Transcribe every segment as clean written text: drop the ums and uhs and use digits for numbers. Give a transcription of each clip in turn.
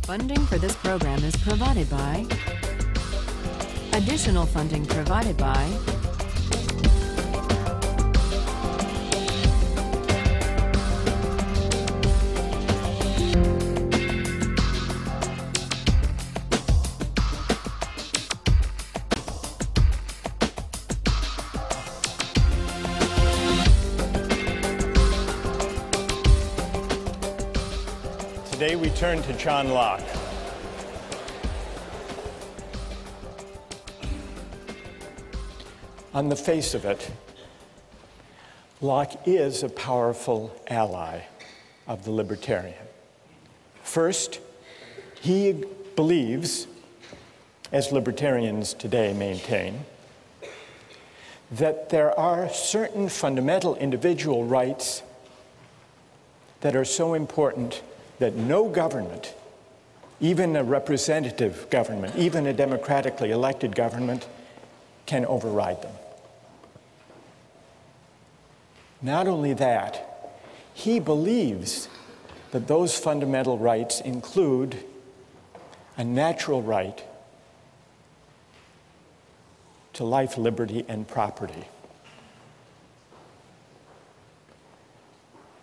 Funding for this program is provided by. Additional funding provided by. Today we turn to John Locke. On the face of it, Locke is a powerful ally of the libertarian. First, he believes, as libertarians today maintain, that there are certain fundamental individual rights that are so important that no government, even a representative government, even a democratically elected government, can override them. Not only that, he believes that those fundamental rights include a natural right to life, liberty, and property.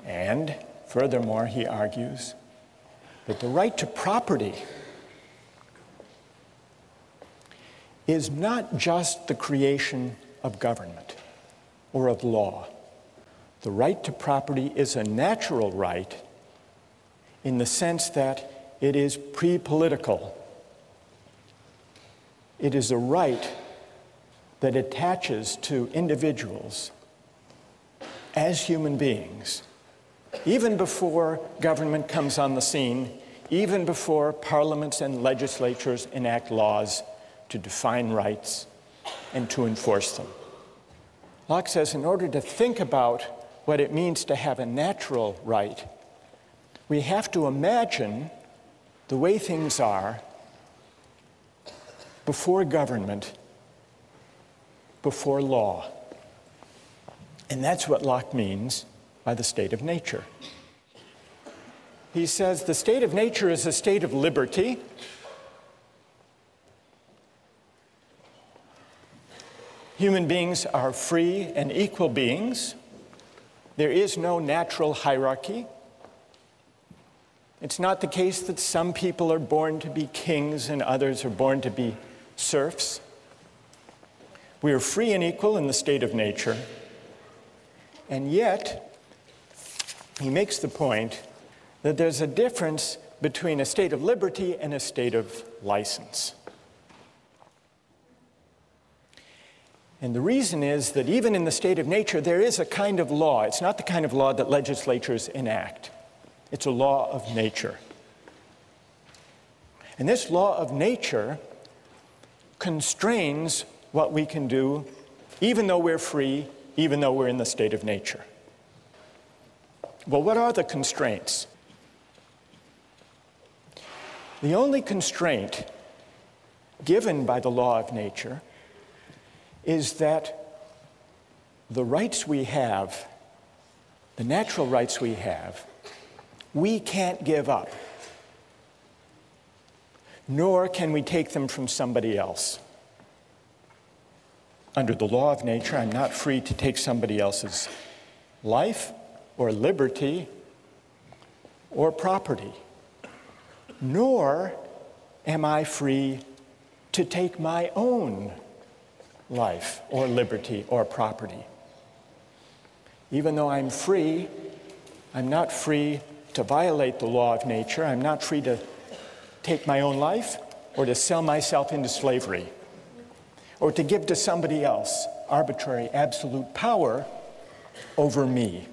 And furthermore, he argues that the right to property is not just the creation of government or of law. The right to property is a natural right in the sense that it is pre-political. It is a right that attaches to individuals as human beings, even before government comes on the scene, even before parliaments and legislatures enact laws to define rights and to enforce them. Locke says in order to think about what it means to have a natural right, we have to imagine the way things are before government, before law. And that's what Locke means by the state of nature. He says the state of nature is a state of liberty. Human beings are free and equal beings. There is no natural hierarchy. It's not the case that some people are born to be kings and others are born to be serfs. We are free and equal in the state of nature. And yet, he makes the point that there's a difference between a state of liberty and a state of license. And the reason is that even in the state of nature, there is a kind of law. It's not the kind of law that legislatures enact. It's a law of nature. And this law of nature constrains what we can do, even though we're free, even though we're in the state of nature. Well, what are the constraints? The only constraint given by the law of nature is that the rights we have, the natural rights we have, we can't give up, nor can we take them from somebody else. Under the law of nature, I'm not free to take somebody else's life or liberty or property, nor am I free to take my own life or liberty or property. Even though I'm free, I'm not free to violate the law of nature. I'm not free to take my own life or to sell myself into slavery or to give to somebody else arbitrary, absolute power over me.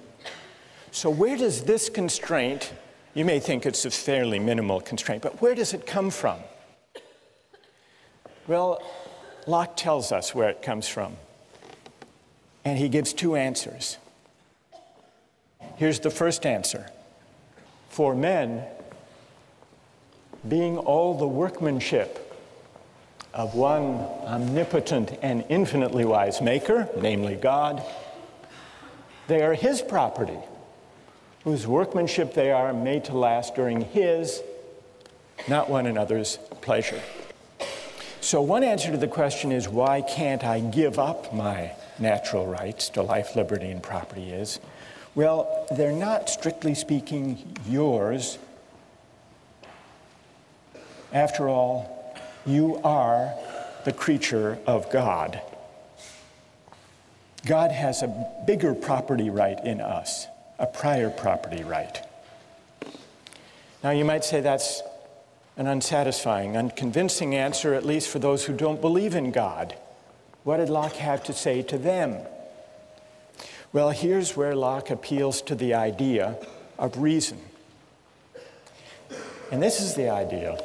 So where does this constraint, you may think it's a fairly minimal constraint, but where does it come from? Well, Locke tells us where it comes from, and he gives two answers. Here's the first answer. For men, being all the workmanship of one omnipotent and infinitely wise maker, namely God, they are his property, whose workmanship they are made to last during his not one another's pleasure. So one answer to the question is, why can't I give up my natural rights to life, liberty, and property is, well, they're not, strictly speaking, yours. After all, you are the creature of God. God has a bigger property right in us, a prior property right. Now, you might say that's an unsatisfying, unconvincing answer, at least for those who don't believe in God. What did Locke have to say to them? Well, here's where Locke appeals to the idea of reason. And this is the idea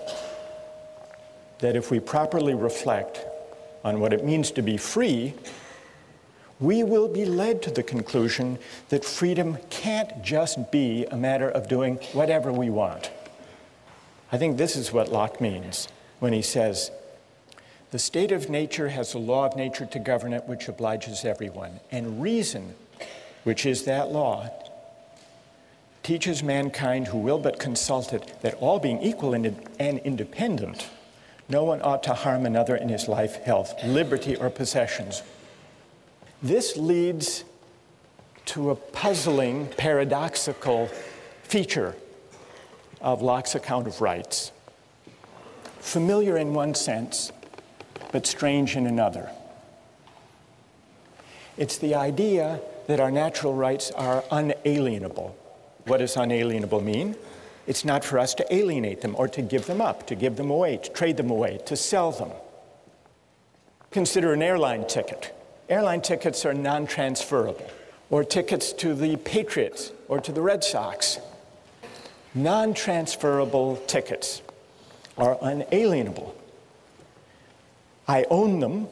that if we properly reflect on what it means to be free, we will be led to the conclusion that freedom can't just be a matter of doing whatever we want. I think this is what Locke means when he says, the state of nature has a law of nature to govern it which obliges everyone, and reason, which is that law, teaches mankind who will but consult it that all being equal and independent, no one ought to harm another in his life, health, liberty, or possessions. This leads to a puzzling, paradoxical feature of Locke's account of rights. Familiar in one sense, but strange in another. It's the idea that our natural rights are unalienable. What does unalienable mean? It's not for us to alienate them or to give them up, to give them away, to trade them away, to sell them. Consider an airline ticket. Airline tickets are non-transferable, or tickets to the Patriots or to the Red Sox. Non-transferable tickets are unalienable. I own them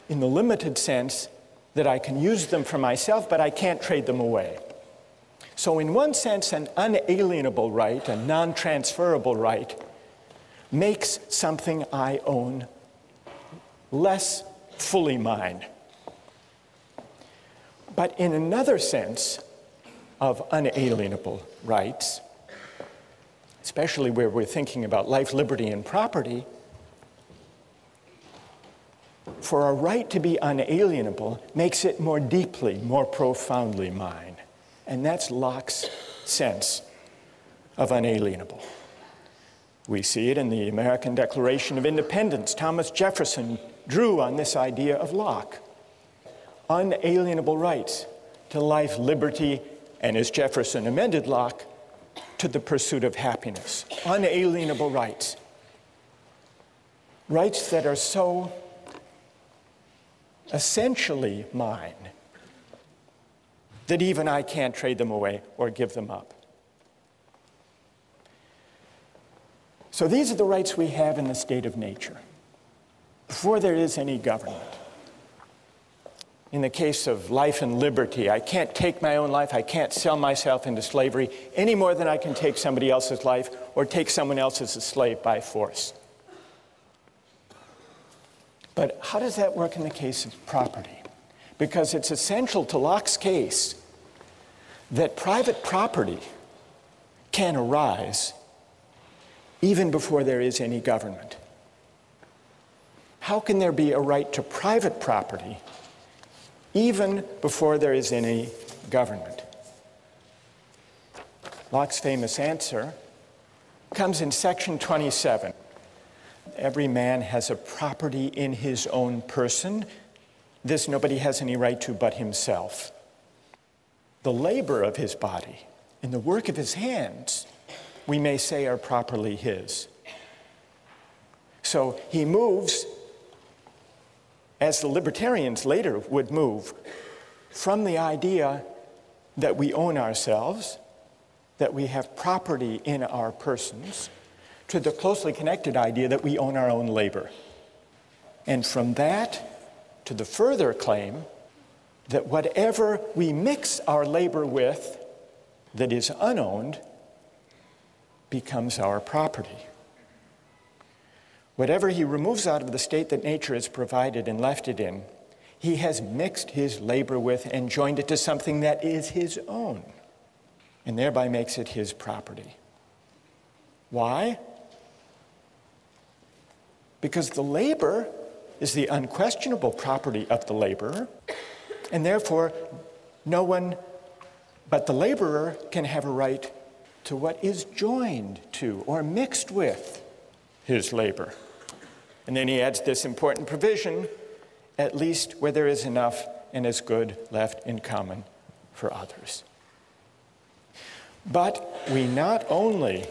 in the limited sense that I can use them for myself, but I can't trade them away. So in one sense, an unalienable right, a non-transferable right, makes something I own less fully mine. But in another sense of unalienable rights, especially where we're thinking about life, liberty, and property, for a right to be unalienable makes it more deeply, more profoundly mine. And that's Locke's sense of unalienable. We see it in the American Declaration of Independence. Thomas Jefferson drew on this idea of Locke. Unalienable rights to life, liberty, and as Jefferson amended Locke, to the pursuit of happiness. Unalienable rights. Rights that are so essentially mine that even I can't trade them away or give them up. So these are the rights we have in the state of nature, before there is any government. In the case of life and liberty, I can't take my own life, I can't sell myself into slavery any more than I can take somebody else's life or take someone else as a slave by force. But how does that work in the case of property? Because it's essential to Locke's case that private property can arise even before there is any government. How can there be a right to private property even before there is any government? Locke's famous answer comes in section 27. Every man has a property in his own person. This nobody has any right to but himself. The labor of his body and the work of his hands, we may say, are properly his. So he moves, as the libertarians later would move, from the idea that we own ourselves, that we have property in our persons, to the closely connected idea that we own our own labor. And from that to the further claim that whatever we mix our labor with that is unowned becomes our property. Whatever he removes out of the state that nature has provided and left it in, he has mixed his labor with and joined it to something that is his own, and thereby makes it his property. Why? because the labor is the unquestionable property of the laborer, and therefore no one but the laborer can have a right to what is joined to or mixed with his labor. And then he adds this important provision, at least where there is enough and as good left in common for others. But we not only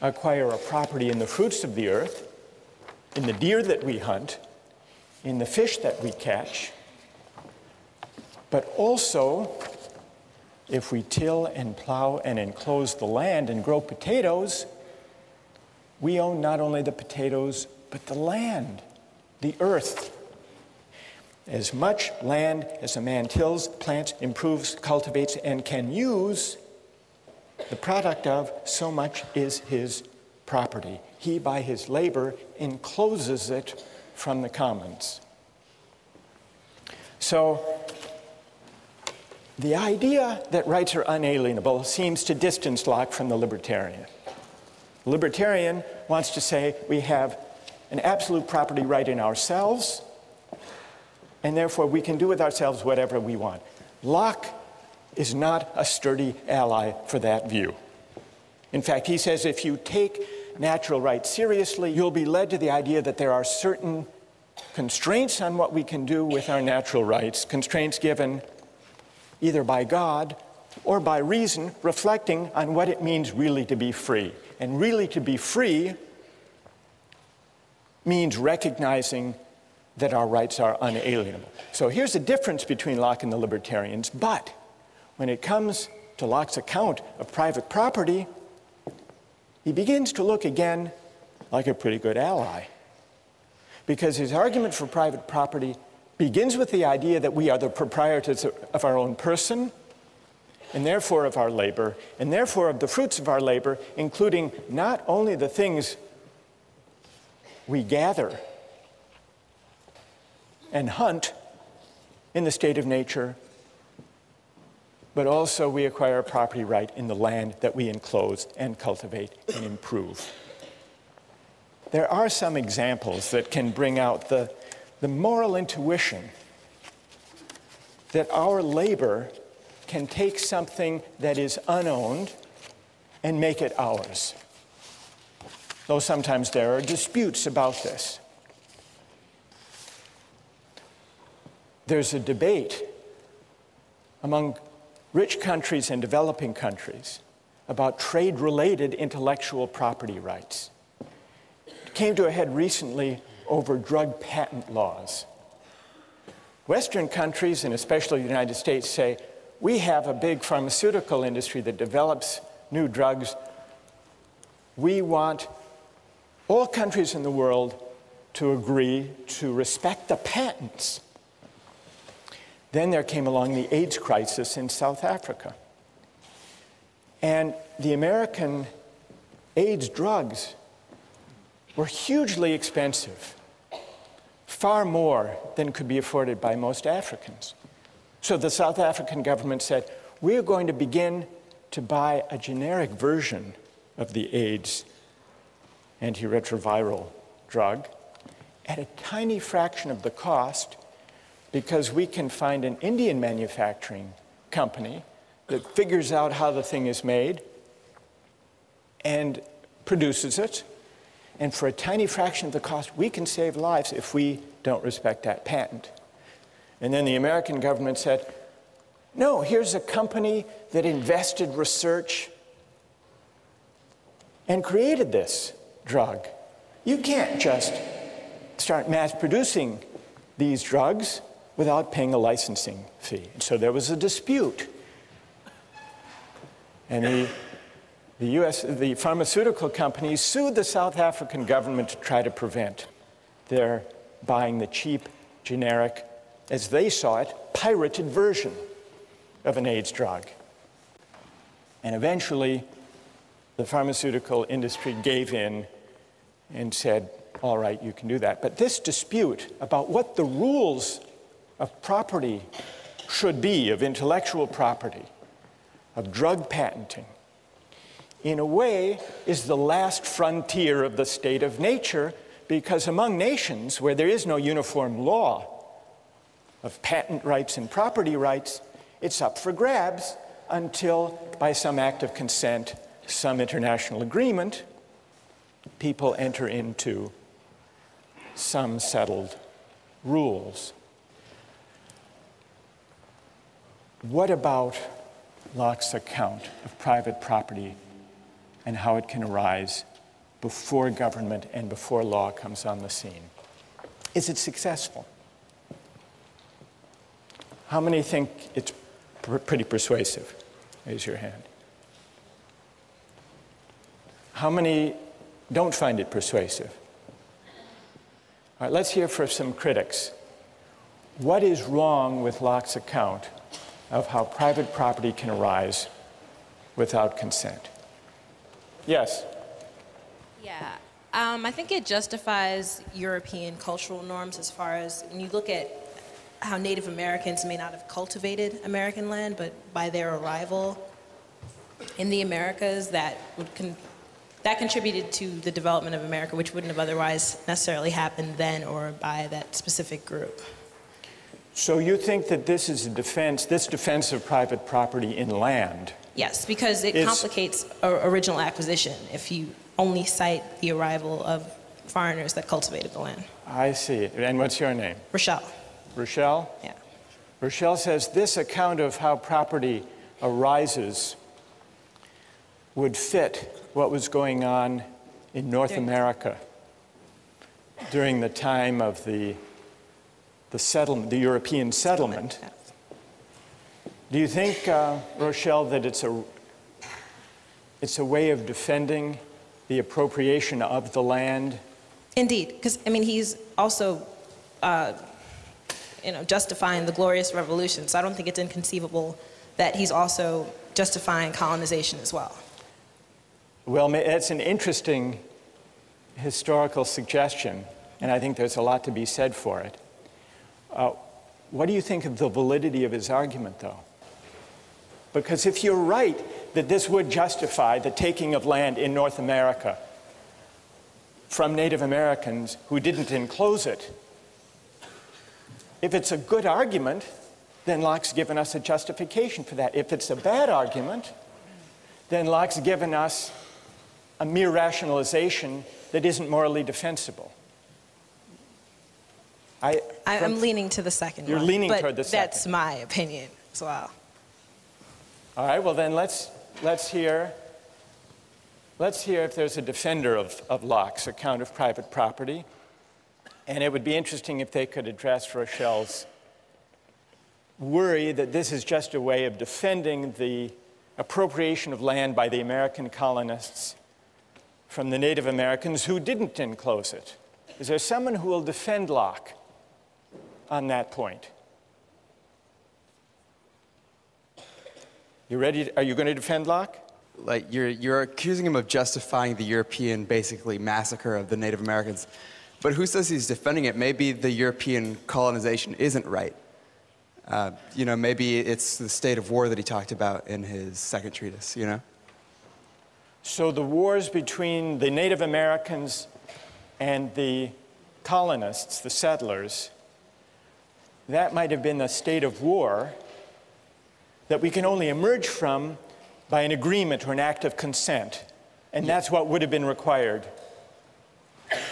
acquire a property in the fruits of the earth, in the deer that we hunt, in the fish that we catch, but also if we till and plow and enclose the land and grow potatoes, we own not only the potatoes, but the land, the earth. As much land as a man tills, plants, improves, cultivates, and can use, the product of, so much is his property. He, by his labor, encloses it from the commons. So, the idea that rights are unalienable seems to distance Locke from the libertarian. The libertarian wants to say we have an absolute property right in ourselves, and therefore we can do with ourselves whatever we want. Locke is not a sturdy ally for that view. In fact, he says if you take natural rights seriously, you'll be led to the idea that there are certain constraints on what we can do with our natural rights, constraints given either by God or by reason, reflecting on what it means really to be free. And really to be free means recognizing that our rights are unalienable. So here's the difference between Locke and the libertarians. But when it comes to Locke's account of private property, he begins to look again like a pretty good ally. Because his argument for private property begins with the idea that we are the proprietors of our own person, and therefore of our labor, and therefore of the fruits of our labor, including not only the things we gather and hunt in the state of nature, but also we acquire a property right in the land that we enclose and cultivate and improve. There are some examples that can bring out the moral intuition that our labor can take something that is unowned and make it ours. Though sometimes there are disputes about this. There's a debate among rich countries and developing countries about trade-related intellectual property rights. It came to a head recently over drug patent laws. Western countries, and especially the United States, say, we have a big pharmaceutical industry that develops new drugs. We want all countries in the world to agree to respect the patents. Then there came along the AIDS crisis in South Africa. And the American AIDS drugs were hugely expensive, far more than could be afforded by most Africans. So the South African government said, we're going to begin to buy a generic version of the AIDS antiretroviral drug at a tiny fraction of the cost, because we can find an Indian manufacturing company that figures out how the thing is made and produces it. And for a tiny fraction of the cost, we can save lives if we don't respect that patent. And then the American government said, no, here's a company that invested research and created this drug. You can't just start mass producing these drugs without paying a licensing fee. And so there was a dispute. And the pharmaceutical companies sued the South African government to try to prevent their buying the cheap, generic, as they saw it, pirated version of an AIDS drug. And eventually, the pharmaceutical industry gave in and said, all right, you can do that. But this dispute about what the rules of property should be, of intellectual property, of drug patenting, in a way is the last frontier of the state of nature, because among nations where there is no uniform law of patent rights and property rights, it's up for grabs until, by some act of consent, some international agreement, people enter into some settled rules. What about Locke's account of private property and how it can arise before government and before law comes on the scene? Is it successful? How many think it's pretty persuasive? Raise your hand. How many don't find it persuasive? All right, let's hear from some critics. What is wrong with Locke's account of how private property can arise without consent? Yes? Yeah, I think it justifies European cultural norms as far as when you look at how Native Americans may not have cultivated American land, but by their arrival in the Americas, that contributed to the development of America, which wouldn't have otherwise necessarily happened then or by that specific group. So you think that this is this defense of private property in land? Yes, because it complicates original acquisition if you only cite the arrival of foreigners that cultivated the land. I see. And what's your name? Rochelle. Rochelle? Yeah. Rochelle says this account of how property arises would fit what was going on in North America during the time of the settlement, the European settlement. Do you think, Rochelle, that it's a way of defending the appropriation of the land? Indeed, because I mean he's also justifying the Glorious Revolution, so I don't think it's inconceivable that he's also justifying colonization as well. Well, that's an interesting historical suggestion, and I think there's a lot to be said for it. What do you think of the validity of his argument, though? Because if you're right that this would justify the taking of land in North America from Native Americans who didn't enclose it, if it's a good argument, then Locke's given us a justification for that. If it's a bad argument, then Locke's given us a mere rationalization that isn't morally defensible. I'm leaning to the second You're one, leaning but toward the second. That's my opinion as well. All right, well then let's hear if there's a defender of Locke's account of private property. And it would be interesting if they could address Rochelle's worry that this is just a way of defending the appropriation of land by the American colonists from the Native Americans who didn't enclose it. Is there someone who will defend Locke on that point? You ready? Are you going to defend Locke? Like you're accusing him of justifying the European, basically, massacre of the Native Americans. But who says he's defending it? Maybe the European colonization isn't right. Maybe it's the state of war that he talked about in his second treatise, So the wars between the Native Americans and the colonists, the settlers, that might have been a state of war that we can only emerge from by an agreement or an act of consent. And that's what would have been required.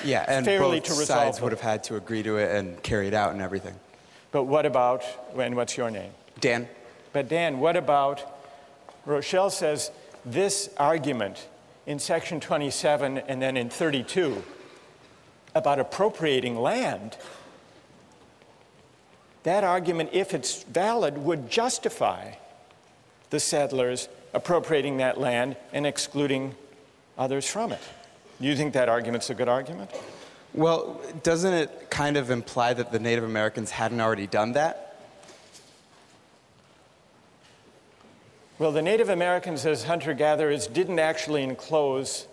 Yeah, and fairly both to resolve sides them. would have had to agree to it and carry it out and everything. But what about, and what's your name? Dan? But Dan, what about, Rochelle says this argument in section 27 and then in 32 about appropriating land, that argument, if it's valid, would justify the settlers appropriating that land and excluding others from it. Do you think that argument's a good argument? Well, doesn't it kind of imply that the Native Americans hadn't already done that? Well, the Native Americans as hunter-gatherers didn't actually enclose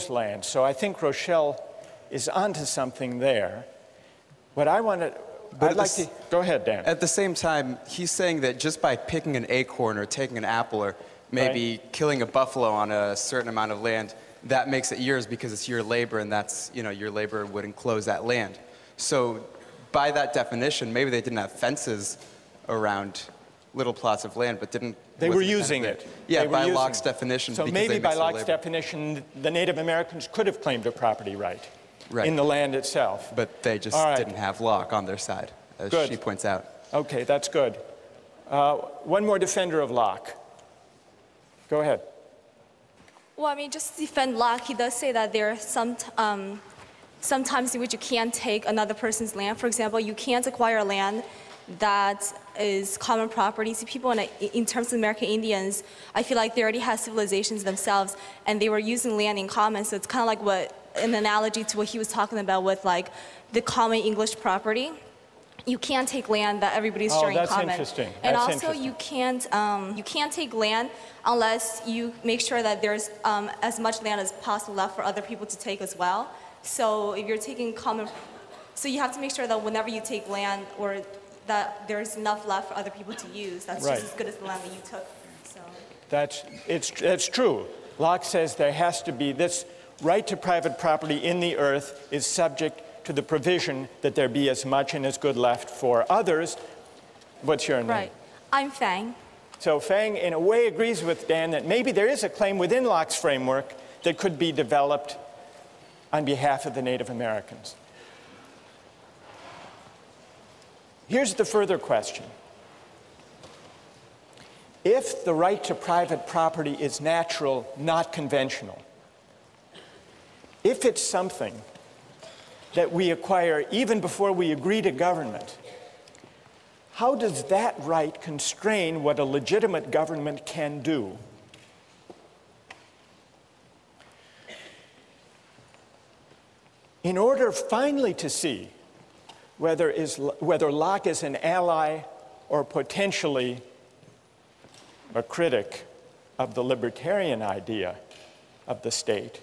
land. So I think Rochelle is onto something there. What I want to, I'd like to, go ahead, Dan. At the same time, he's saying that just by picking an acorn or taking an apple or maybe killing a buffalo on a certain amount of land, that makes it yours because it's your labor, and that's, your labor would enclose that land. So by that definition, maybe they didn't have fences around little plots of land, but They were using it. Yeah, by using Locke's it. definition. So maybe by Locke's definition, the Native Americans could have claimed a property right in the land itself. But they just didn't have Locke on their side, as she points out. Okay, that's good. One more defender of Locke. Go ahead. Well, I mean, just to defend Locke, he does say that there are some times in which you can't take another person's land. For example, you can't acquire land that is common property. See, people in terms of American Indians, I feel like they already had civilizations themselves, and they were using land in common. So it's kind of like an analogy to what he was talking about with like the common English property. You can't take land that everybody's sharing in common. Interesting. And that's also, interesting. you can't take land unless you make sure that there's as much land as possible left for other people to take as well. So if you're taking so you have to make sure that whenever you take land, or that there's enough left for other people to use. That's just as good as the land that you took. So. That's true. Locke says there has to be this right to private property in the earth is subject to the provision that there be as much and as good left for others. What's your name? Right. I'm Fang. So Fang, in a way, agrees with Dan that maybe there is a claim within Locke's framework that could be developed on behalf of the Native Americans. Here's the further question. If the right to private property is natural, not conventional, if it's something that we acquire even before we agree to government, how does that right constrain what a legitimate government can do? In order finally to see whether Locke is an ally or potentially a critic of the libertarian idea of the state,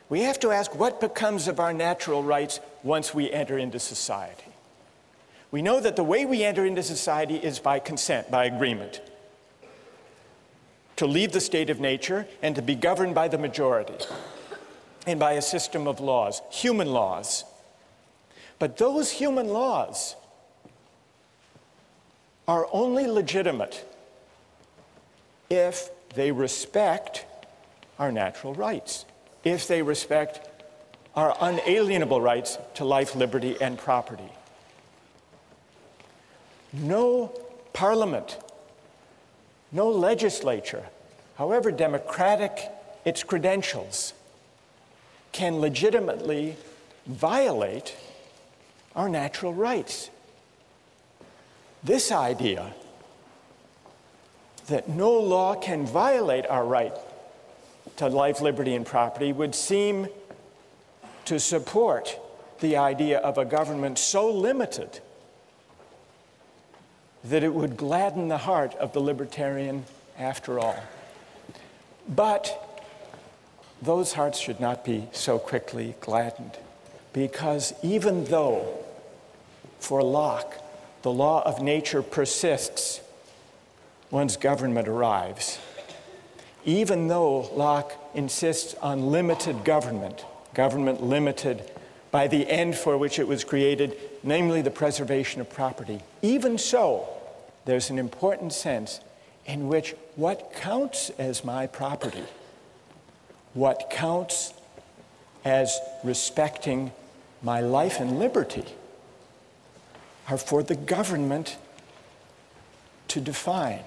we have to ask what becomes of our natural rights once we enter into society. We know that the way we enter into society is by consent, by agreement, to leave the state of nature and to be governed by the majority and by a system of laws, human laws. But those human laws are only legitimate if they respect our natural rights, if they respect our unalienable rights to life, liberty, and property. No parliament, no legislature, however democratic its credentials, can legitimately violate our natural rights. This idea that no law can violate our right to life, liberty, and property would seem to support the idea of a government so limited that it would gladden the heart of the libertarian after all. But those hearts should not be so quickly gladdened, because even though for Locke the law of nature persists once government arrives, even though Locke insists on limited government, government limited by the end for which it was created, namely the preservation of property, even so, there's an important sense in which what counts as my property, what counts as respecting my life and liberty, are for the government to define.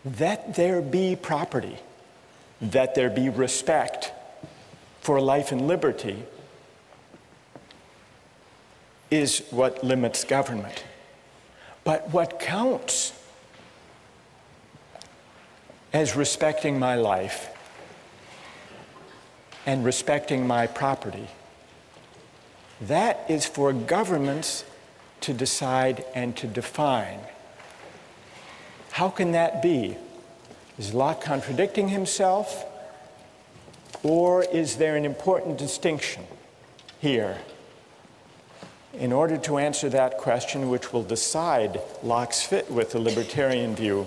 That there be property, that there be respect for life and liberty is what limits government. But what counts as respecting my life and respecting my property, that is for governments to decide and to define. How can that be? Is Locke contradicting himself? Or is there an important distinction here? In order to answer that question, which will decide Locke's fit with the libertarian view,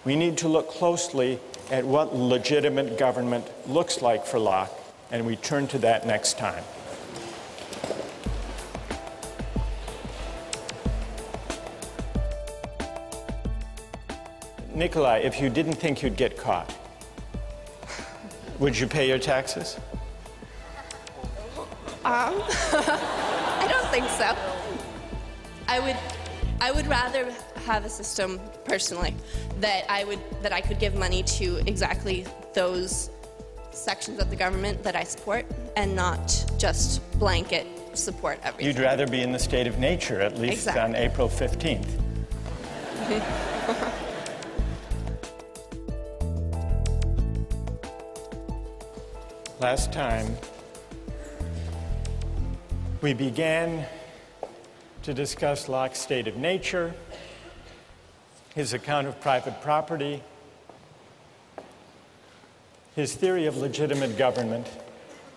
we need to look closely at what legitimate government looks like for Locke, and we turn to that next time. Nikolai, if you didn't think you'd get caught, would you pay your taxes? I don't think so. I would rather have a system personally that I could give money to exactly those sections of the government that I support and not just blanket support everything. You'd rather be in the state of nature, at least Exactly. on April 15th. Last time, we began to discuss Locke's state of nature, his account of private property, his theory of legitimate government,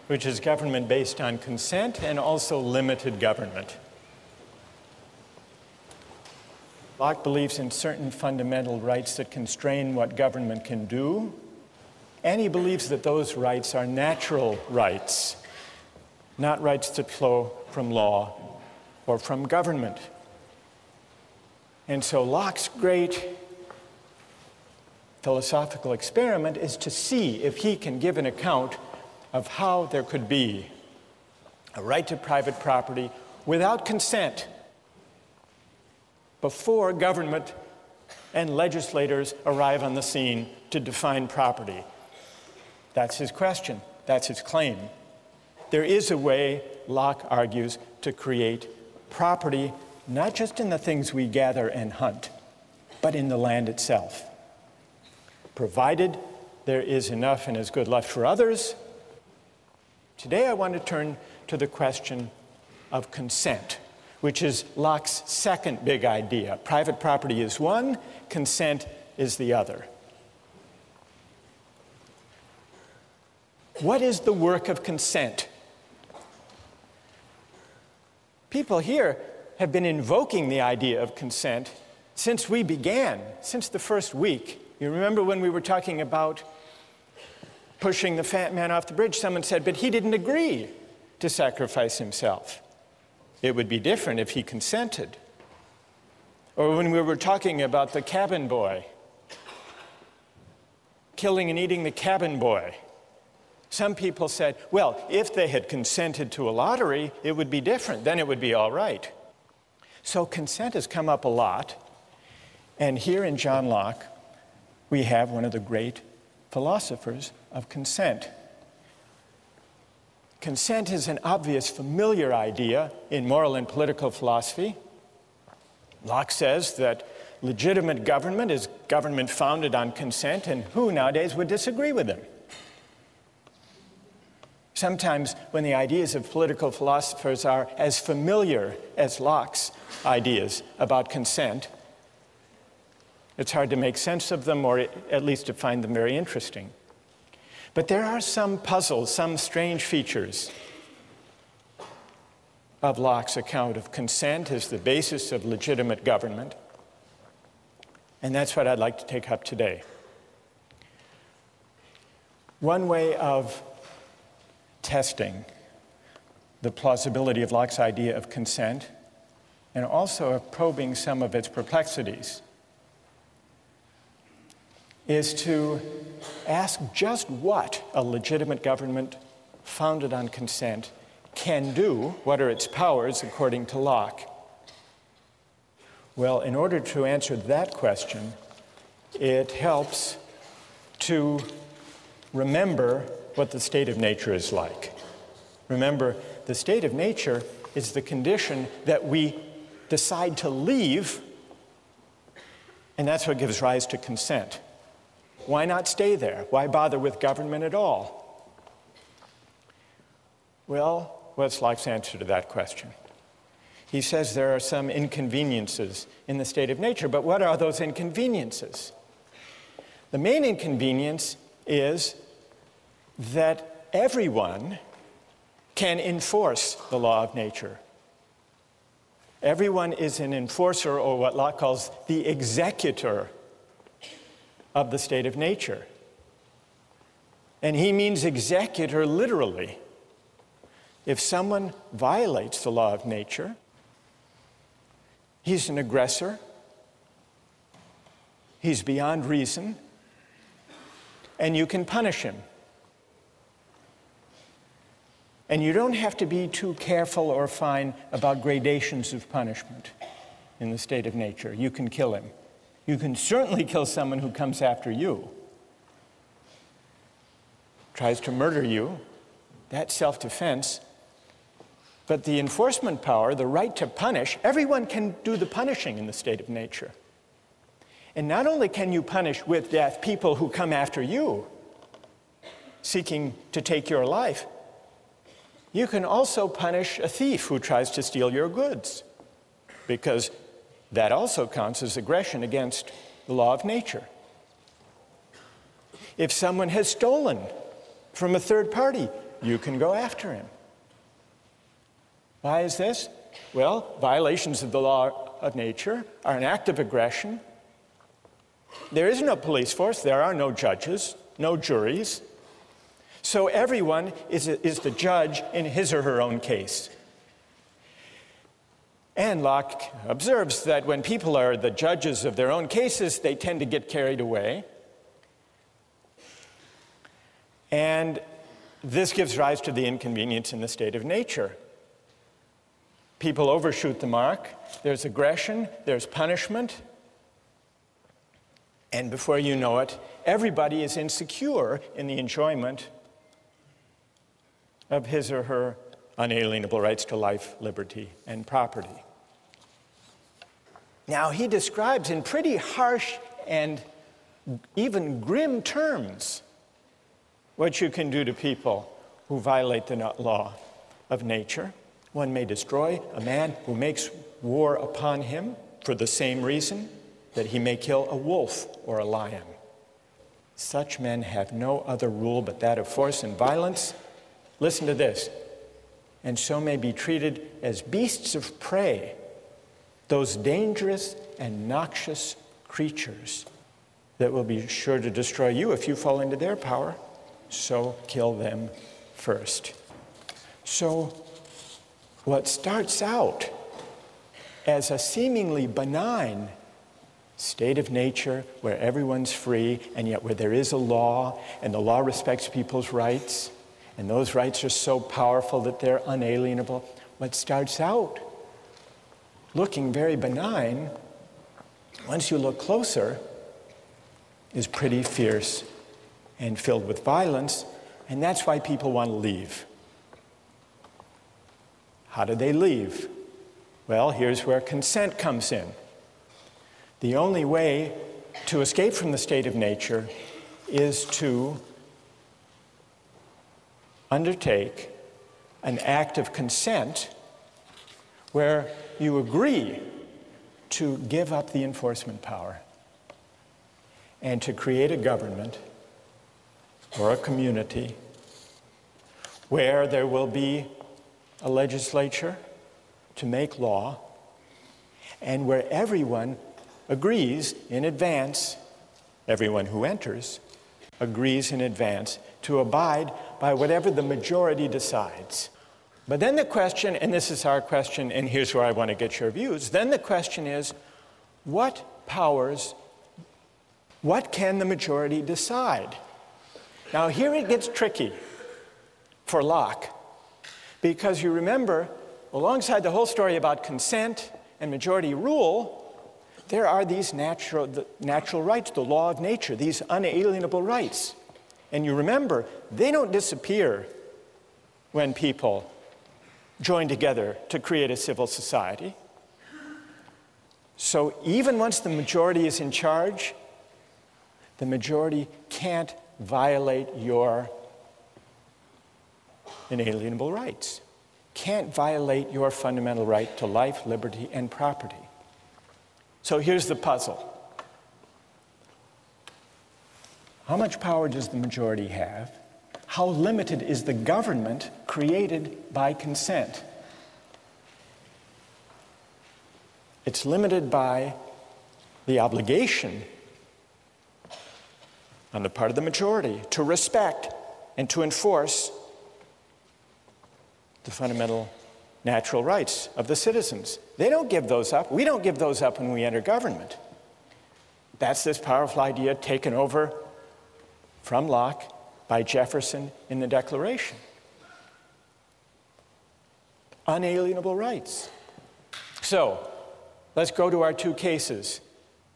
which is government based on consent and also limited government. Locke believes in certain fundamental rights that constrain what government can do, and he believes that those rights are natural rights, not rights that flow from law or from government. And so Locke's great philosophical experiment is to see if he can give an account of how there could be a right to private property without consent before government and legislators arrive on the scene to define property. That's his question. That's his claim. There is a way, Locke argues, to create property, not just in the things we gather and hunt, but in the land itself, provided there is enough and is good left for others. Today I want to turn to the question of consent, which is Locke's second big idea. Private property is one, consent is the other. What is the work of consent? People here have been invoking the idea of consent since we began, since the first week. You remember when we were talking about pushing the fat man off the bridge, someone said, but he didn't agree to sacrifice himself. It would be different if he consented. Or when we were talking about the cabin boy, killing and eating the cabin boy, some people said, well, if they had consented to a lottery, it would be different. Then it would be all right. So consent has come up a lot. And here in John Locke, we have one of the great philosophers of consent. Consent is an obvious, familiar idea in moral and political philosophy. Locke says that legitimate government is government founded on consent, and who nowadays would disagree with him? Sometimes when the ideas of political philosophers are as familiar as Locke's ideas about consent, it's hard to make sense of them, or at least to find them very interesting. But there are some puzzles, some strange features of Locke's account of consent as the basis of legitimate government, and that's what I'd like to take up today. One way of testing the plausibility of Locke's idea of consent, and also of probing some of its perplexities, is to ask just what a legitimate government founded on consent can do, what are its powers according to Locke. Well, in order to answer that question, it helps to remember what the state of nature is like. Remember, the state of nature is the condition that we decide to leave, and that's what gives rise to consent. Why not stay there? Why bother with government at all? Well, what's Locke's answer to that question? He says there are some inconveniences in the state of nature, but what are those inconveniences? The main inconvenience is that everyone can enforce the law of nature. Everyone is an enforcer, or what Locke calls the executor of the state of nature. And he means executor literally. If someone violates the law of nature, he's an aggressor. He's beyond reason. And you can punish him. And you don't have to be too careful or fine about gradations of punishment in the state of nature. You can kill him. You can certainly kill someone who comes after you, tries to murder you. That's self-defense. But the enforcement power, the right to punish, everyone can do the punishing in the state of nature. And not only can you punish with death people who come after you, seeking to take your life, you can also punish a thief who tries to steal your goods, because that also counts as aggression against the law of nature. If someone has stolen from a third party, you can go after him. Why is this? Well, violations of the law of nature are an act of aggression. There is no police force, there are no judges, no juries. So everyone is the judge in his or her own case. And Locke observes that when people are the judges of their own cases, they tend to get carried away. And this gives rise to the inconvenience in the state of nature. People overshoot the mark, there's aggression, there's punishment, and before you know it, everybody is insecure in the enjoyment of his or her unalienable rights to life, liberty, and property. Now, he describes in pretty harsh and even grim terms what you can do to people who violate the law of nature. One may destroy a man who makes war upon him for the same reason that he may kill a wolf or a lion. Such men have no other rule but that of force and violence. Listen to this. And so may be treated as beasts of prey, those dangerous and noxious creatures that will be sure to destroy you if you fall into their power. So kill them first. So what starts out as a seemingly benign state of nature where everyone's free and yet where there is a law and the law respects people's rights and those rights are so powerful that they're unalienable, what starts out looking very benign, once you look closer, is pretty fierce and filled with violence, and that's why people want to leave. How do they leave? Well, here's where consent comes in. The only way to escape from the state of nature is to undertake an act of consent where you agree to give up the enforcement power and to create a government or a community where there will be a legislature to make law and where everyone agrees in advance, everyone who enters agrees in advance to abide by whatever the majority decides. But then the question, and this is our question, and here's where I want to get your views, then the question is, what powers, what can the majority decide? Now here it gets tricky for Locke, because you remember, alongside the whole story about consent and majority rule, there are these natural rights, the law of nature, these unalienable rights. And you remember, they don't disappear when people join together to create a civil society. So even once the majority is in charge, the majority can't violate your inalienable rights, can't violate your fundamental right to life, liberty, and property. So here's the puzzle. How much power does the majority have? How limited is the government created by consent? It's limited by the obligation on the part of the majority to respect and to enforce the fundamental natural rights of the citizens. They don't give those up. We don't give those up when we enter government. That's this powerful idea taken over from Locke by Jefferson in the Declaration. Unalienable rights. So, let's go to our two cases.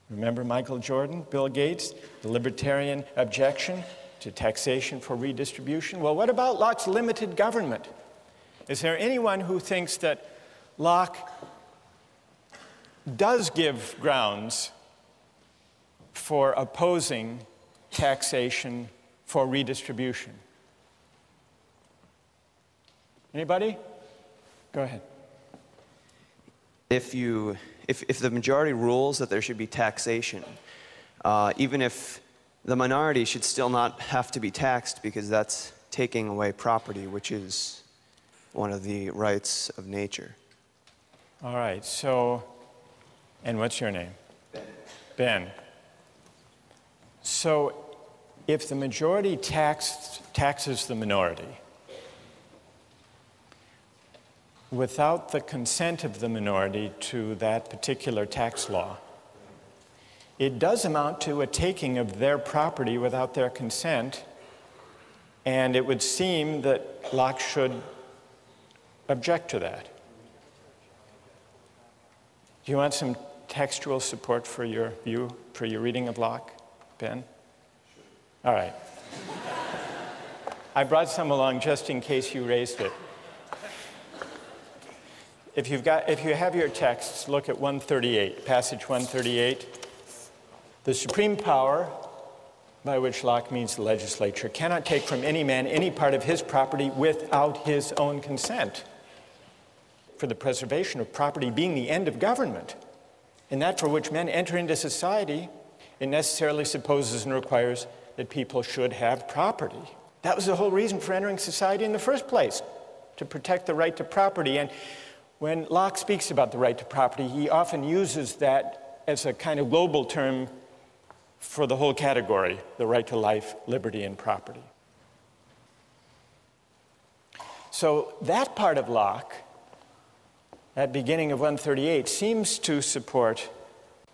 Remember Michael Jordan, Bill Gates, the libertarian objection to taxation for redistribution? Well, what about Locke's limited government? Is there anyone who thinks that Locke does give grounds for opposing taxation for redistribution? Anybody? Go ahead. If the majority rules that there should be taxation, even if the minority should still not have to be taxed because that's taking away property, which is one of the rights of nature. All right, so, and what's your name? Ben. So, if the majority taxes the minority without the consent of the minority to that particular tax law, it does amount to a taking of their property without their consent, and it would seem that Locke should object to that. Do you want some textual support for your view, for your reading of Locke, Ben? All right. I brought some along just in case you raised it. If you have your texts, look at 138, passage 138. The supreme power, by which Locke means the legislature, cannot take from any man any part of his property without his own consent. For the preservation of property being the end of government, and that for which men enter into society, it necessarily supposes and requires that people should have property. That was the whole reason for entering society in the first place, to protect the right to property. And when Locke speaks about the right to property, he often uses that as a kind of global term for the whole category, the right to life, liberty, and property. So that part of Locke, that beginning of 138, seems to support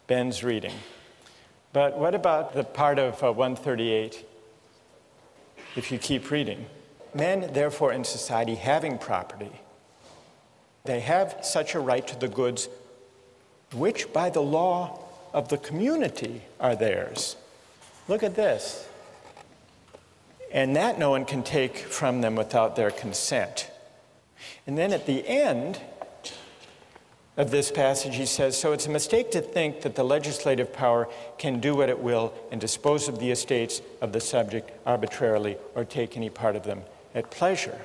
Ben's reading. But what about the part of 138, if you keep reading? Men, therefore, in society having property, they have such a right to the goods which by the law of the community are theirs. Look at this. And that no one can take from them without their consent. And then at the end of this passage, he says, so it's a mistake to think that the legislative power can do what it will and dispose of the estates of the subject arbitrarily or take any part of them at pleasure.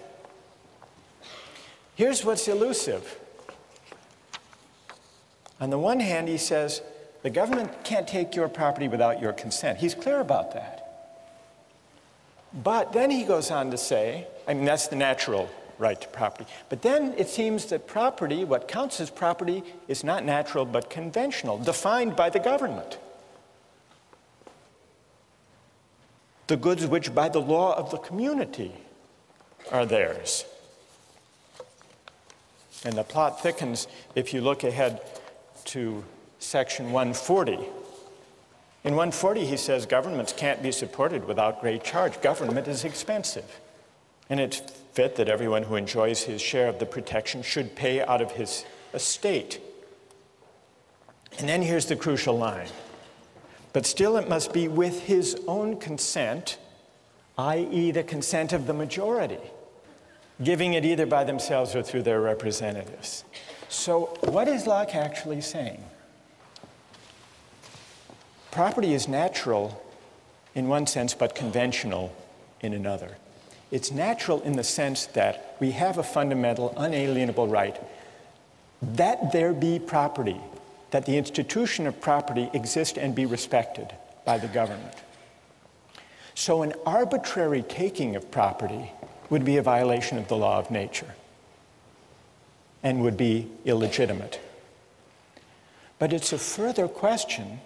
Here's what's elusive. On the one hand, he says, the government can't take your property without your consent. He's clear about that. But then he goes on to say, I mean, that's the natural right to property. But then it seems that property, what counts as property, is not natural but conventional, defined by the government. The goods which by the law of the community are theirs. And the plot thickens if you look ahead to section 140. In 140, he says governments can't be supported without great charge. Government is expensive. And it's fit that everyone who enjoys his share of the protection should pay out of his estate. And then here's the crucial line. But still it must be with his own consent, i.e. the consent of the majority, giving it either by themselves or through their representatives. So what is Locke actually saying? Property is natural in one sense, but conventional in another. It's natural in the sense that we have a fundamental, unalienable right that there be property, that the institution of property exist and be respected by the government. So an arbitrary taking of property would be a violation of the law of nature and would be illegitimate. But it's a further question.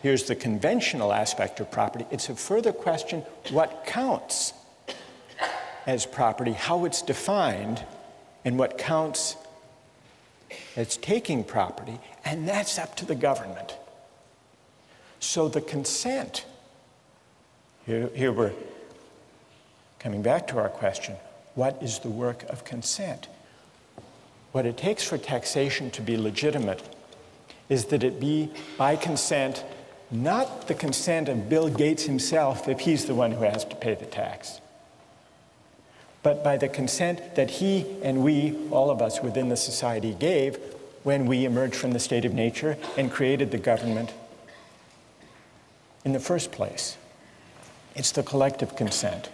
Here's the conventional aspect of property. It's a further question what counts as property, how it's defined, and what counts as taking property, and that's up to the government. So the consent, here we're coming back to our question, what is the work of consent? What it takes for taxation to be legitimate is that it be by consent, not the consent of Bill Gates himself if he's the one who has to pay the tax, but by the consent that he and we, all of us within the society, gave when we emerged from the state of nature and created the government in the first place. It's the collective consent.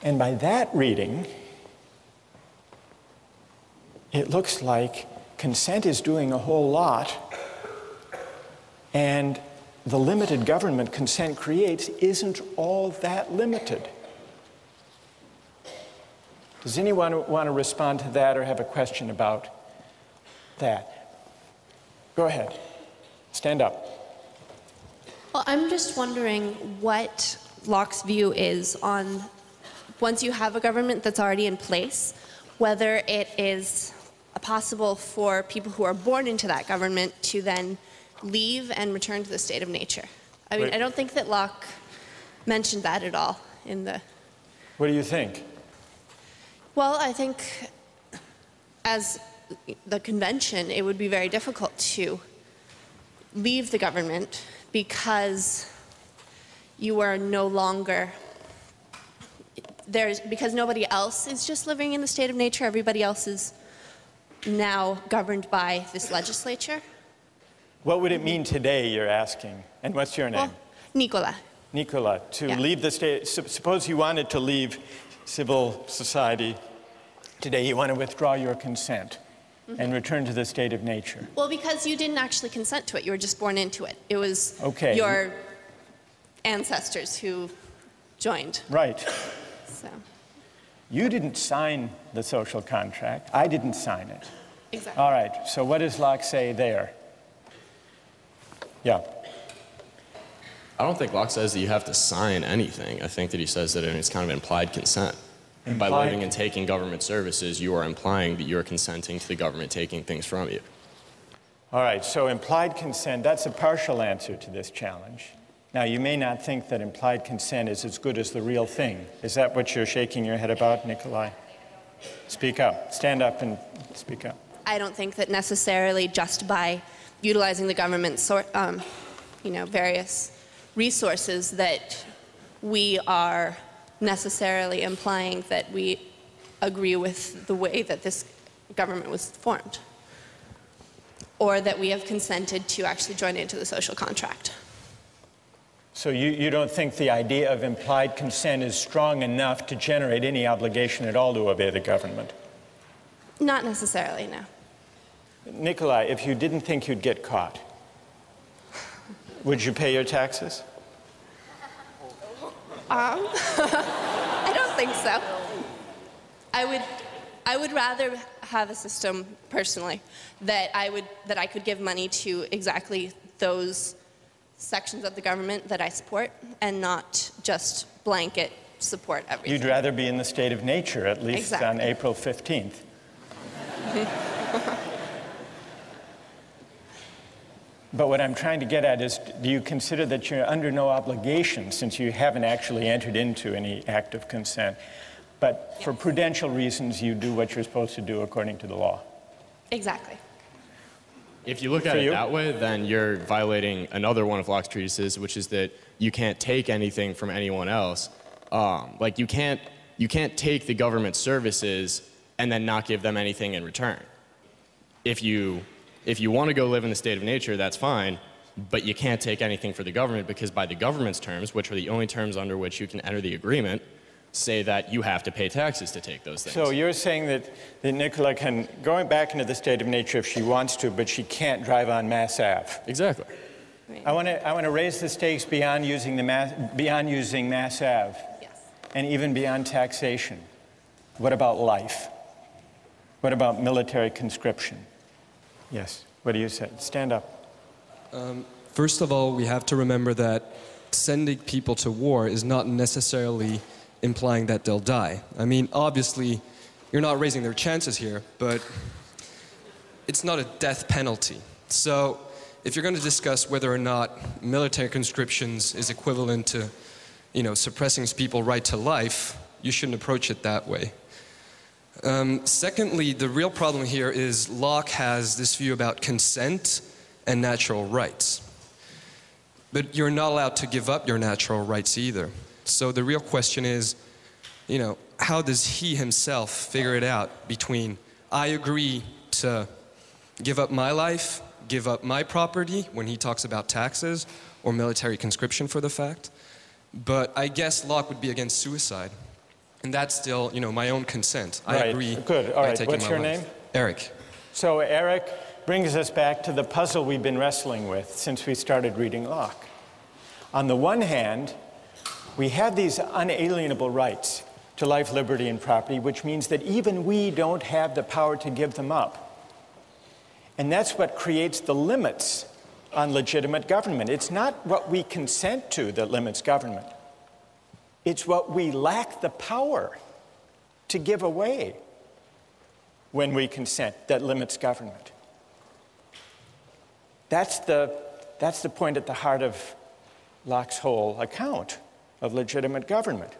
And by that reading, it looks like consent is doing a whole lot, and the limited government consent creates isn't all that limited. Does anyone want to respond to that or have a question about that? Go ahead. Stand up. Well, I'm just wondering what Locke's view is on once you have a government that's already in place, whether it is possible for people who are born into that government to then leave and return to the state of nature. I mean, I don't think that Locke mentioned that at all in the... What do you think? Well, I think as the convention, it would be very difficult to leave the government because you are no longer... because nobody else is just living in the state of nature, everybody else is now governed by this legislature. What would it mean today, you're asking? And what's your name? Well, Nicola. Nicola, to leave the state, suppose you wanted to leave civil society today, you want to withdraw your consent and return to the state of nature. Well, because you didn't actually consent to it, you were just born into it. It was okay. Your ancestors who joined. Right. So. You didn't sign the social contract. I didn't sign it. Exactly. All right, so what does Locke say there? Yeah. I don't think Locke says that you have to sign anything. I think that he says that it's kind of implied consent. By living and taking government services, you are implying that you're consenting to the government taking things from you. All right, so implied consent, that's a partial answer to this challenge. Now, you may not think that implied consent is as good as the real thing. Is that what you're shaking your head about, Nikolai? Speak up. Stand up and speak up. I don't think that necessarily just by utilizing the government's various resources that we are necessarily implying that we agree with the way that this government was formed, or that we have consented to actually join into the social contract. So you don't think the idea of implied consent is strong enough to generate any obligation at all to obey the government? Not necessarily, no. Nikolai, if you didn't think you'd get caught, would you pay your taxes? I don't think so. I would rather have a system, personally, that I could give money to exactly those sections of the government that I support and not just blanket support everything. You'd rather be in the state of nature, at least on April 15th. But what I'm trying to get at is, do you consider that you're under no obligation, since you haven't actually entered into any act of consent, but for prudential reasons you do what you're supposed to do according to the law? Exactly. If you look at it that way, then you're violating another one of Locke's treatises, which is that you can't take anything from anyone else. Like you can't take the government services and then not give them anything in return. If you want to go live in the state of nature, that's fine, but you can't take anything for the government, because by the government's terms, which are the only terms under which you can enter the agreement, say that you have to pay taxes to take those things. So you're saying that Nicola can go back into the state of nature if she wants to, but she can't drive on Mass Ave. Exactly. Right. I want to raise the stakes beyond using Mass Ave, Yes. and even beyond taxation. What about life? What about military conscription? Yes. What do you say? Stand up. First of all, we have to remember that sending people to war is not necessarily implying that they'll die. I mean, obviously, you're not raising their chances here, but it's not a death penalty. So if you're going to discuss whether or not military conscriptions is equivalent to, suppressing people's right to life, you shouldn't approach it that way. Secondly, the real problem here is Locke has this view about consent and natural rights. But you're not allowed to give up your natural rights either. So the real question is, how does he himself figure it out between I agree to give up my life, give up my property when he talks about taxes or military conscription for the fact. But I guess Locke would be against suicide. And that's still, my own consent. I agree. Good. All right. What's your name? Eric. So Eric brings us back to the puzzle we've been wrestling with since we started reading Locke. On the one hand, we have these unalienable rights to life, liberty, and property, which means that even we don't have the power to give them up. And that's what creates the limits on legitimate government. It's not what we consent to that limits government. It's what we lack the power to give away when we consent that limits government. That's the point at the heart of Locke's whole account of legitimate government.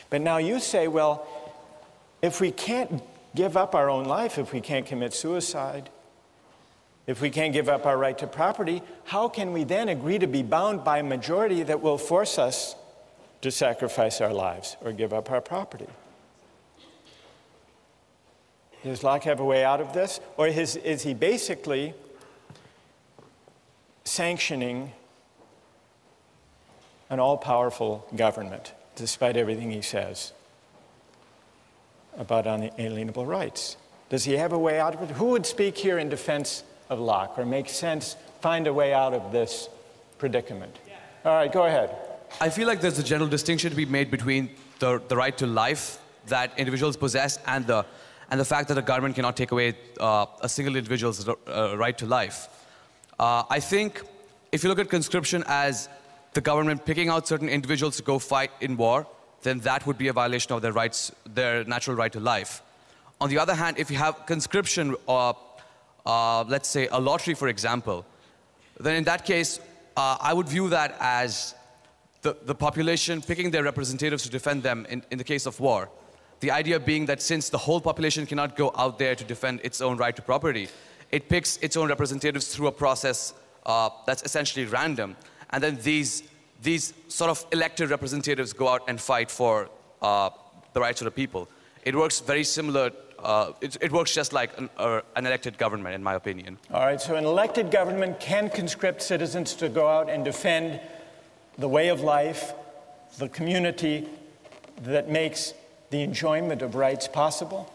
But now you say, well, if we can't give up our own life, if we can't commit suicide, if we can't give up our right to property, how can we then agree to be bound by a majority that will force us to sacrifice our lives or give up our property? Does Locke have a way out of this? Or is he basically sanctioning an all-powerful government, despite everything he says about unalienable rights? Does he have a way out of it? Who would speak here in defense of Locke or make sense, find a way out of this predicament? All right, go ahead. I feel like there's a general distinction to be made between the right to life that individuals possess and the fact that the government cannot take away a single individual's right to life. I think if you look at conscription as the government picking out certain individuals to go fight in war, then that would be a violation of their rights, their natural right to life. On the other hand, if you have conscription or let's say a lottery, for example, then in that case, I would view that as the population picking their representatives to defend them in the case of war. The idea being that since the whole population cannot go out there to defend its own right to property, it picks its own representatives through a process that's essentially random. And then these sort of elected representatives go out and fight for the rights of the people. It works very similar, it works just like an elected government, in my opinion. All right, so an elected government can conscript citizens to go out and defend the way of life, the community that makes the enjoyment of rights possible?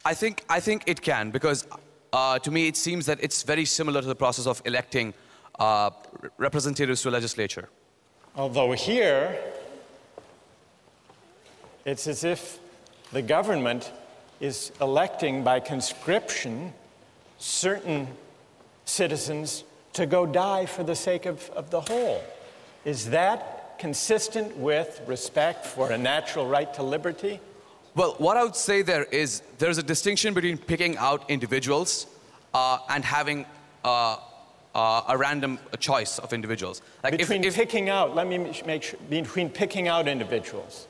I think it can, because to me it seems that it's very similar to the process of electing representatives to a legislature. Although here, it's as if the government is electing by conscription certain citizens to go die for the sake of the whole. Is that consistent with respect for a natural right to liberty? Well, what I would say there's a distinction between picking out individuals and having a random choice of individuals. Like picking out, let me make sure, between picking out individuals.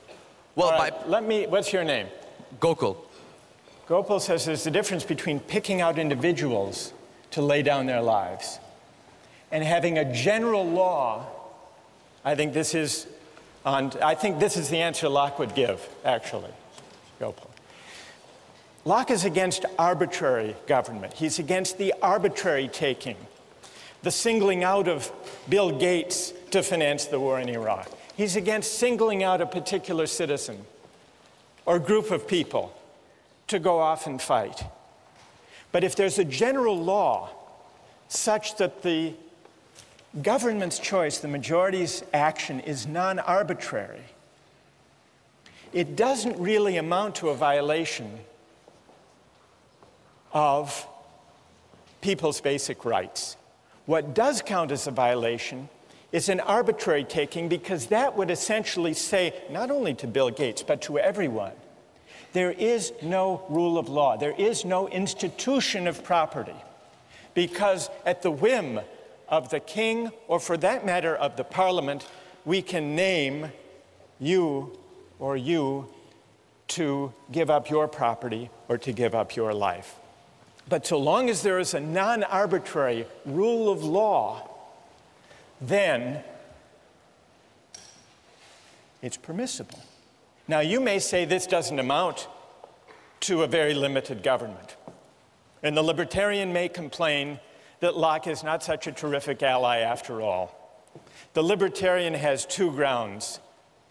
Well, right, what's your name? Gokul. Gopal says there's a difference between picking out individuals to lay down their lives and having a general law. I think this is the answer Locke would give, actually. Gopal. Locke is against arbitrary government. He's against the arbitrary taking, the singling out of Bill Gates to finance the war in Iraq. He's against singling out a particular citizen or group of people to go off and fight. But if there's a general law such that the government's choice, the majority's action, is non-arbitrary, it doesn't really amount to a violation of people's basic rights. What does count as a violation is an arbitrary taking, because that would essentially say, not only to Bill Gates, but to everyone, there is no rule of law. There is no institution of property, because at the whim of the king, or for that matter of the parliament, we can name you or you to give up your property or to give up your life. But so long as there is a non-arbitrary rule of law, then it's permissible. Now, you may say this doesn't amount to a very limited government. And the libertarian may complain that Locke is not such a terrific ally after all. The libertarian has two grounds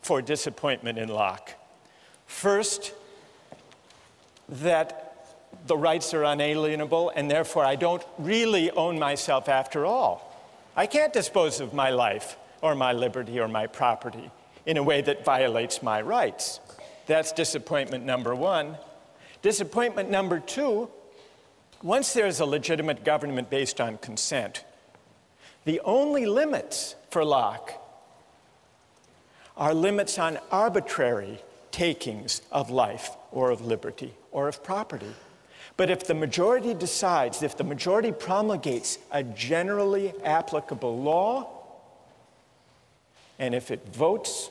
for disappointment in Locke. First, that the rights are unalienable, and therefore I don't really own myself after all. I can't dispose of my life or my liberty or my property in a way that violates my rights. That's disappointment number one. Disappointment number two, once there's a legitimate government based on consent, the only limits for Locke are limits on arbitrary takings of life or of liberty or of property. But if the majority decides, if the majority promulgates a generally applicable law, and if it votes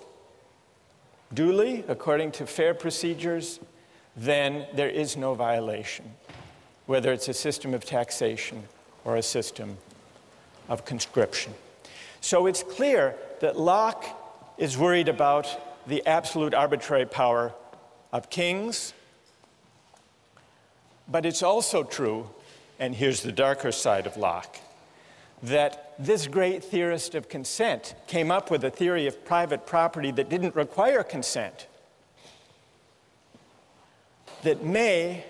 duly according to fair procedures, then there is no violation, whether it's a system of taxation or a system of conscription. So it's clear that Locke is worried about the absolute arbitrary power of kings. But it's also true, and here's the darker side of Locke, that this great theorist of consent came up with a theory of private property that didn't require consent, that may,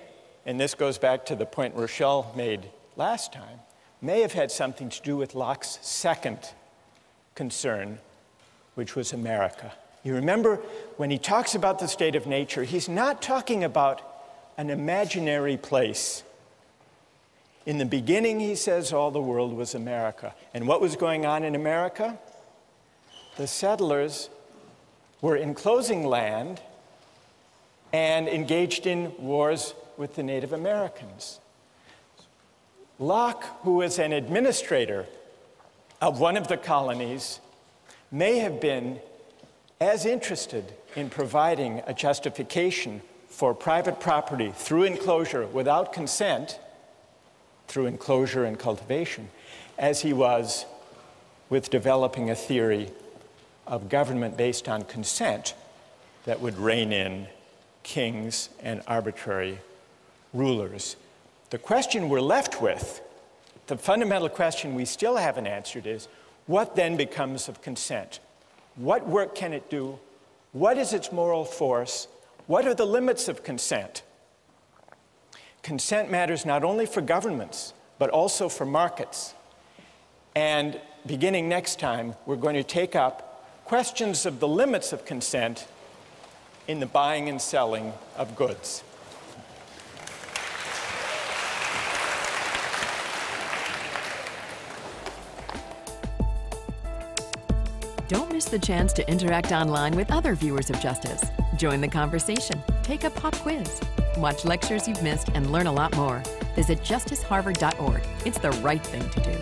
and this goes back to the point Rochelle made last time, may have had something to do with Locke's second concern, which was America. You remember, when he talks about the state of nature, he's not talking about an imaginary place. In the beginning, he says, all the world was America. And what was going on in America? The settlers were enclosing land and engaged in wars with the Native Americans. Locke, who was an administrator of one of the colonies, may have been as interested in providing a justification for private property through enclosure without consent, through enclosure and cultivation, as he was with developing a theory of government based on consent that would rein in kings and arbitrary rulers. The question we're left with, the fundamental question we still haven't answered is, what then becomes of consent? What work can it do? What is its moral force? What are the limits of consent? Consent matters not only for governments, but also for markets. And beginning next time, we're going to take up questions of the limits of consent in the buying and selling of goods. Don't miss the chance to interact online with other viewers of Justice. Join the conversation, take a pop quiz, watch lectures you've missed, and learn a lot more. Visit justiceharvard.org. It's the right thing to do.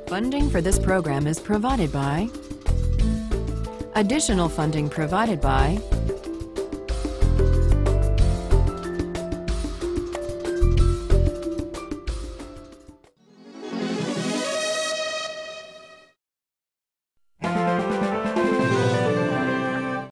Funding for this program is provided by... Additional funding provided by